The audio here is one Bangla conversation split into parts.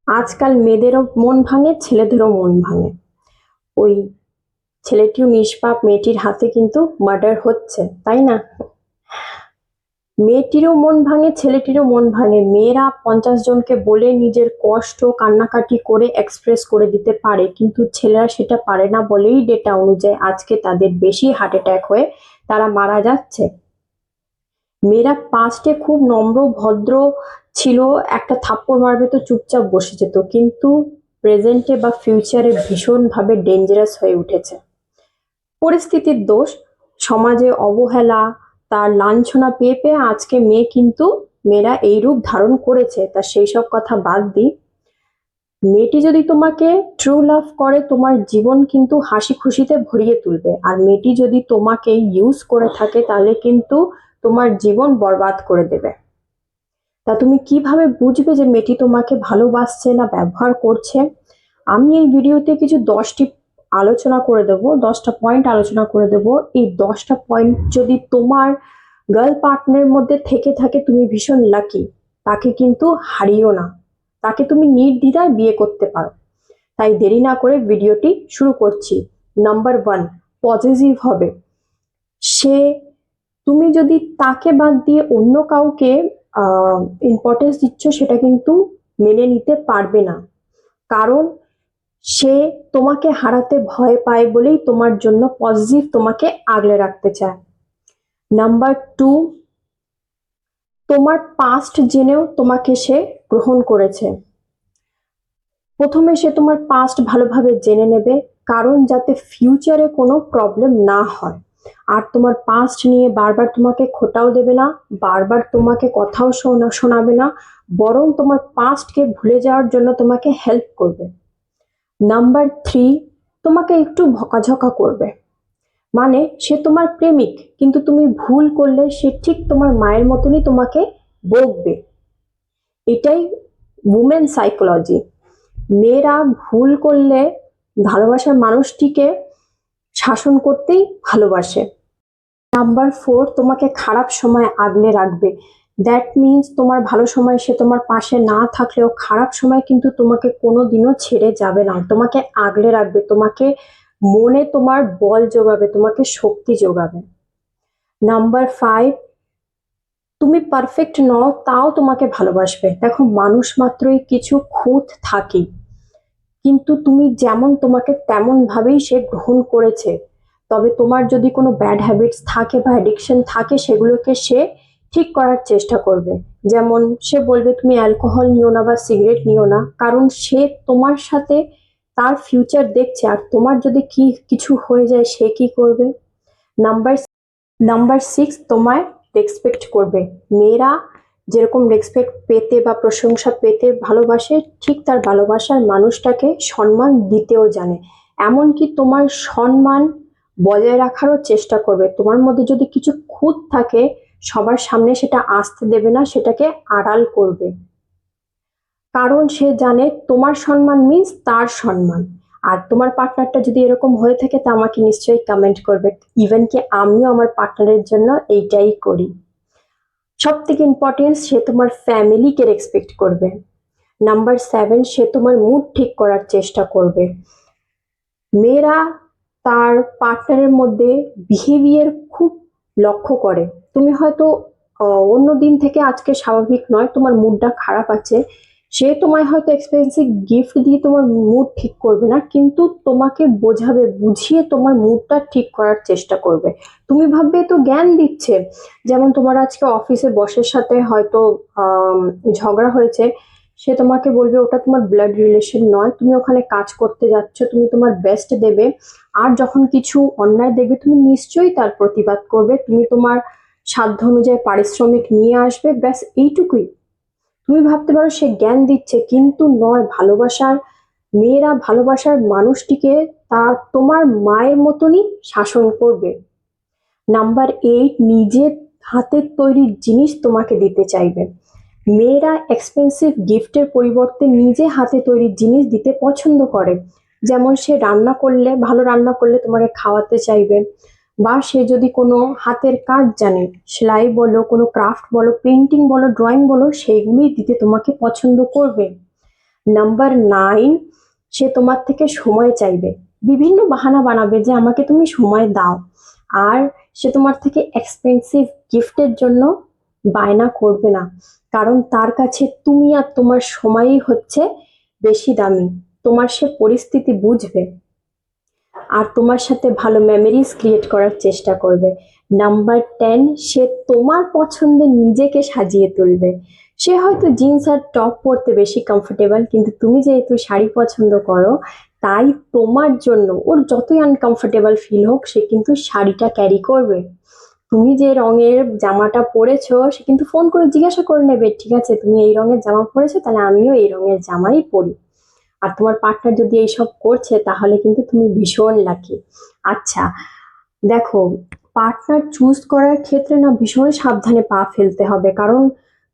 আজকাল মেয়েদেরও মন ভাঙে, ছেলেদেরও মন ভাঙে। ওই ছেলেটিও নিষ্পাপ, মেয়েটির হাতে কিন্তু মার্ডার হচ্ছে, তাই না? মেয়েটিরও মন ভাঙে, ছেলেটিরও মন ভাঙে। মেয়েরা 50 জনকে বলে নিজের কষ্ট কান্নাকাটি করে এক্সপ্রেস করে দিতে পারে, কিন্তু ছেলেরা সেটা পারে না বলেই ডেটা অনুযায়ী আজকে তাদের বেশি হার্ট অ্যাটাক হয়ে তারা মারা যাচ্ছে। মেয়েরা পাস্টে খুব নম্র ভদ্র ছিল, একটা থাপ্পড় মারবে তো চুপচাপ বসে যেত, কিন্তু প্রেজেন্টে বা ফিউচারে ভীষণভাবে ডেঞ্জারাস হয়ে উঠেছে। পরিস্থিতির দোষ, সমাজে অবহেলা, তার লাঞ্ছনা পেয়ে পেয়ে আজকে মেয়েরা এই রূপ ধারণ করেছে। তা সেই সব কথা বাদ দিই, মেয়েটি যদি তোমাকে ট্রু লাভ করে তোমার জীবন কিন্তু হাসি খুশিতে ভরিয়ে তুলবে, আর মেয়েটি যদি তোমাকে ইউজ করে থাকে তাহলে কিন্তু তোমার জীবন বরবাদ করে দেবে। তা তুমি কিভাবে বুঝবে যে মেয়েটি তোমাকে ভালোবাসছে না ব্যবহার করছে? আমি এই ভিডিওতে কিছু 10টি আলোচনা করে দেব, 10টা পয়েন্ট আলোচনা করে দেব। এই 10টা পয়েন্ট যদি তোমার গার্ল পার্টনারের মধ্যে থেকে থাকে তুমি ভীষণ লাকি, তাকে কিন্তু হারিও না, তাকে তুমি নির্দ্বিধায় বিয়ে করতে পারো। তাই দেরি না করে ভিডিওটি শুরু করছি। নাম্বার 1, পজিটিভ হবে। সে, তুমি যদি তাকে বাদ দিয়ে অন্য কাউকে ইম্পর্টেন্স দিচ্ছ সেটা কিন্তু মেনে নিতে পারবে না, কারণ সে তোমাকে হারাতে ভয় পায় বলেই তোমার জন্য পজিটিভ তোমাকে আগলে রাখতে চায়। নাম্বার 2, তোমার পাস্ট জেনেও তোমাকে সে গ্রহণ করেছে। প্রথমে সে তোমার পাস্ট ভালোভাবে জেনে নেবে, কারণ যাতে ফিউচারে কোনো প্রবলেম না হয়। আর তোমার পাস্ট নিয়ে বারবার তোমাকে খোঁটাও দেবে না, বারবার তোমাকে কথাও শোনাবে না, বরং তোমার পাস্টকে ভুলে যাওয়ার জন্য তোমাকে হেল্প করবে। নাম্বার 3, তোমাকে একটু বকাঝকা করবে। মানে সে তোমার প্রেমিক, কিন্তু তুমি ভুল করলে সে ঠিক তোমার মায়ের মতনই তোমাকে বকবে। এটাই উমেন সাইকোলজি। মেয়েরা ভুল করলে ভালোবাসার মানুষটিকে শাসন করতেই ভালোবাসে। নাম্বার 4, তোমাকে খারাপ সময় আগলে রাখবে। দ্যাট মিনস তোমার ভালো সময় সে তোমার পাশে না থাকলেও খারাপ সময় কিন্তু তোমাকে কোনোদিনও ছেড়ে যাবে না, তোমাকে আগলে রাখবে, তোমাকে মনে তোমার বল যোগাবে, তোমাকে শক্তি যোগাবে। নাম্বার 5, তুমি পারফেক্ট নও তাও তোমাকে ভালোবাসবে। দেখো, মানুষ মাত্রই কিছু খুঁত থাকে, কিন্তু তুমি যেমন তোমাকে তেমন ভাবেই সে গ্রহণ করেছে। তবে তোমার যদি কোনো ব্যাড হ্যাবিটস থাকে বা অ্যাডিকশন থাকে সেগুলোকে সে ঠিক করার চেষ্টা করবে। যেমন সে বলবে তুমি অ্যালকোহল নিও না বা সিগারেট নিও না, কারণ সে তোমার সাথে তার ফিউচার দেখছে, আর তোমার যদি কিছু হয়ে যায় সে কি করবে? নাম্বার নাম্বার 6, তোমায় রেসপেক্ট করবে। মেয়েরা যেরকম রেসপেক্ট পেতে বা প্রশংসা পেতে ভালোবাসে, ঠিক তার ভালোবাসার মানুষটাকে সম্মান দিতেও জানে। এমনকি তোমার সম্মান বজায় রাখারও চেষ্টা করবে। তোমার মধ্যে যদি কিছু খুঁত থাকে সবার সামনে সেটা আসতে দেবে না, সেটাকে আড়াল করবে, কারণ সে জানে তোমার সম্মান মিন্স তার সম্মান। আর তোমার পার্টনারটা যদি এরকম হয়ে থাকে তা আমাকে নিশ্চয়ই কমেন্ট করবে। ইভেন কি আমিও আমার পার্টনারের জন্য এইটাই করি। সব থেকে ইম্পর্টেন্ট, সে তোমার ফ্যামিলিকে রেসপেক্ট করবে। নাম্বার 7, সে তোমার মুড ঠিক করার চেষ্টা করবে। মেয়েরা তার পার্টনারের মধ্যে বিহেভিয়ার খুব লক্ষ্য করে। তুমি হয়তো অন্য দিন থেকে আজকে স্বাভাবিক নয়, তোমার মুডটা খারাপ আছে, সে তোমায় হয়তো এক্সপেন্সিভ গিফট দিয়ে তোমার মুড ঠিক করবে না, কিন্তু তোমাকে বোঝাবে, বুঝিয়ে তোমার মুডটা ঠিক করার চেষ্টা করবে। তুমি ভাববে তো জ্ঞান দিচ্ছে। যেমন তোমার আজকে অফিসে বসের সাথে হয়তো ঝগড়া হয়েছে, সে তোমাকে বলবে ওটা তোমার ব্লাড রিলেশন নয়, তুমি ওখানে কাজ করতে যাচ্ছ, তুমি তোমার বেস্ট দেবে, আর যখন কিছু অন্যায় দেখবে তুমি নিশ্চয়ই তার প্রতিবাদ করবে, তুমি তোমার সাধ্য অনুযায়ী পারিশ্রমিক নিয়ে আসবে, ব্যাস এইটুকুই। তুমি ভাবতে পারো সে জ্ঞান দিচ্ছে, কিন্তু নয়। মেয়েরা ভালোবাসার মানুষটিকে তা তোমার মায়ের মতনই শাসন করবে। নাম্বার 8, নিজের হাতের তৈরি জিনিস তোমাকে দিতে চাইবে। মেয়েরা এক্সপেন্সিভ গিফটের পরিবর্তে নিজে হাতে তৈরি জিনিস দিতে পছন্দ করে। যেমন সে ভালো রান্না করলে তোমাকে খাওয়াতে চাইবে, বা সে যদি কোনো হাতের কাজ জানে, সেলাই বলো, কোনো ক্রাফট বলো, পেন্টিং বলো, ড্রয়িং বলো, সেইগুলি দিতে তোমাকে পছন্দ করবে। নাম্বার 9, সে তোমার থেকে সময় চাইবে, বিভিন্ন বাহানা বানাবে যে আমাকে তুমি সময় দাও। আর সে তোমার থেকে এক্সপেন্সিভ গিফটের জন্য বায়না করবে না, কারণ তার কাছে তুমি আর তোমার সময়ই হচ্ছে বেশি দামি। তোমার সে পরিস্থিতি বুঝবে আর তোমার সাথে ভালো মেমোরিজ ক্রিয়েট করার চেষ্টা করবে। নাম্বার 10, সে তোমার পছন্দে নিজেকে সাজিয়ে তুলবে। সে হয়তো জিন্স আর টপ পরতে বেশি কমফোর্টেবল, কিন্তু তুমি যেহেতু শাড়ি পছন্দ করো, তাই তোমার জন্য ওর যতই আনকমফোর্টেবল ফিল হোক, সে কিন্তু শাড়িটা ক্যারি করবে। তুমি যে রঙের জামাটা পরেছো, সে কিন্তু ফোন করে জিজ্ঞাসা করে নেবে, ঠিক আছে তুমি এই রঙের জামা পরেছো, তাহলে আমিও এই রঙের জামাই পরি। আর তোমার পার্টনার যদি এইসব করছে, তাহলে কিন্তু তুমি ভীষণ লাকি। আচ্ছা, দেখো, পার্টনার চুজ করার ক্ষেত্রে না ভীষণ সাবধানে পা ফেলতে হবে, কারণ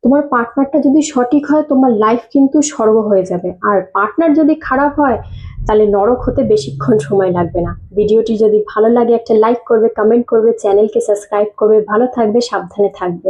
তোমার পার্টনারটা যদি সঠিক হয়, তোমার লাইফ কিন্তু স্বর্গ হয়ে যাবে। আর পার্টনার যদি খারাপ হয়, তাহলে নরক হতে বেশিক্ষণ সময় লাগবে না। ভিডিওটি যদি ভালো লাগে একটা লাইক করবে, কমেন্ট করবে, চ্যানেলকে সাবস্ক্রাইব করবে। ভালো থাকবে, সাবধানে থাকবে।